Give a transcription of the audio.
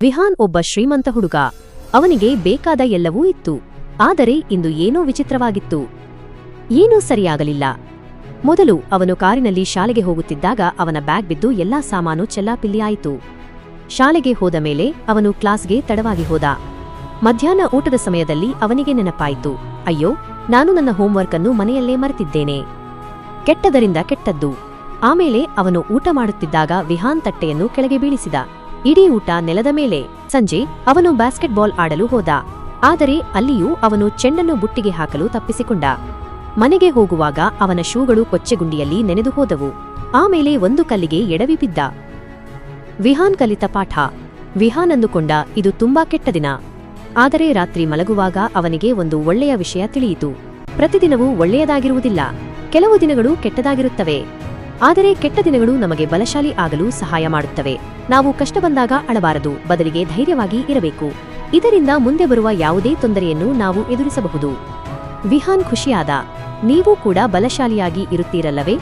ವಿಹಾನ್ ಒಬ್ಬ ಶ್ರೀಮಂತ ಹುಡುಗ. ಅವನಿಗೆ ಬೇಕಾದ ಎಲ್ಲವೂ ಇತ್ತು. ಆದರೆ ಇಂದು ಏನೋ ವಿಚಿತ್ರವಾಗಿತ್ತು. ಏನೂ ಸರಿಯಾಗಲಿಲ್ಲ. ಮೊದಲು ಅವನು ಕಾರಿನಲ್ಲಿ ಶಾಲೆಗೆ ಹೋಗುತ್ತಿದ್ದಾಗ ಅವನ ಬ್ಯಾಗ್ ಬಿದ್ದು ಎಲ್ಲಾ ಸಾಮಾನು ಚೆಲ್ಲಾಪಿಲ್ಲಿಯಾಯಿತು. ಶಾಲೆಗೆ ಹೋದ ಮೇಲೆ ಅವನು ಕ್ಲಾಸ್ಗೆ ತಡವಾಗಿ ಹೋದ. ಮಧ್ಯಾಹ್ನ ಊಟದ ಸಮಯದಲ್ಲಿ ಅವನಿಗೆ ನೆನಪಾಯಿತು, ಅಯ್ಯೋ, ನಾನು ನನ್ನ ಹೋಂವರ್ಕ್ ಅನ್ನು ಮನೆಯಲ್ಲೇ ಮರೆತಿದ್ದೇನೆ. ಕೆಟ್ಟದರಿಂದ ಕೆಟ್ಟದ್ದು. ಆಮೇಲೆ ಅವನು ಊಟ ಮಾಡುತ್ತಿದ್ದಾಗ ವಿಹಾನ್ ತಟ್ಟೆಯನ್ನು ಕೆಳಗೆ ಬೀಳಿಸಿದ. ಇಡೀ ಊಟ ನೆಲದ ಮೇಲೆ. ಸಂಜೆ ಅವನು ಬಾಸ್ಕೆಟ್ಬಾಲ್ ಆಡಲು ಹೋದ. ಆದರೆ ಅಲ್ಲಿಯೂ ಅವನು ಚೆಂಡನ್ನು ಬುಟ್ಟಿಗೆ ಹಾಕಲು ತಪ್ಪಿಸಿಕೊಂಡ. ಮನೆಗೆ ಹೋಗುವಾಗ ಅವನ ಶೂಗಳು ಕೊಚ್ಚೆಗುಂಡಿಯಲ್ಲಿ ನೆನೆದು ಹೋದವು. ಆಮೇಲೆ ಒಂದು ಕಲ್ಲಿಗೆ ಎಡವಿ ಬಿದ್ದ. ವಿಹಾನ್ ಕಲಿತ ಪಾಠ. ವಿಹಾನ್ ಅಂದುಕೊಂಡ, ಇದು ತುಂಬಾ ಕೆಟ್ಟ ದಿನ. ಆದರೆ ರಾತ್ರಿ ಮಲಗುವಾಗ ಅವನಿಗೆ ಒಂದು ಒಳ್ಳೆಯ ವಿಷಯ ತಿಳಿಯಿತು. ಪ್ರತಿದಿನವೂ ಒಳ್ಳೆಯದಾಗಿರುವುದಿಲ್ಲ. ಕೆಲವು ದಿನಗಳು ಕೆಟ್ಟದಾಗಿರುತ್ತವೆ. ಆದರೆ ಕೆಟ್ಟ ದಿನಗಳು ನಮಗೆ ಬಲಶಾಲಿ ಆಗಲು ಸಹಾಯ ಮಾಡುತ್ತವೆ. ನಾವು ಕಷ್ಟ ಬಂದಾಗ ಅಳಬಾರದು, ಬದಲಿಗೆ ಧೈರ್ಯವಾಗಿ ಇರಬೇಕು. ಇದರಿಂದ ಮುಂದೆ ಬರುವ ಯಾವುದೇ ತೊಂದರೆಯನ್ನು ನಾವು ಎದುರಿಸಬಹುದು. ವಿಹಾನ್ ಖುಷಿಯಾದ. ನೀವು ಕೂಡ ಬಲಶಾಲಿಯಾಗಿ ಇರುತ್ತೀರಲ್ಲವೇ?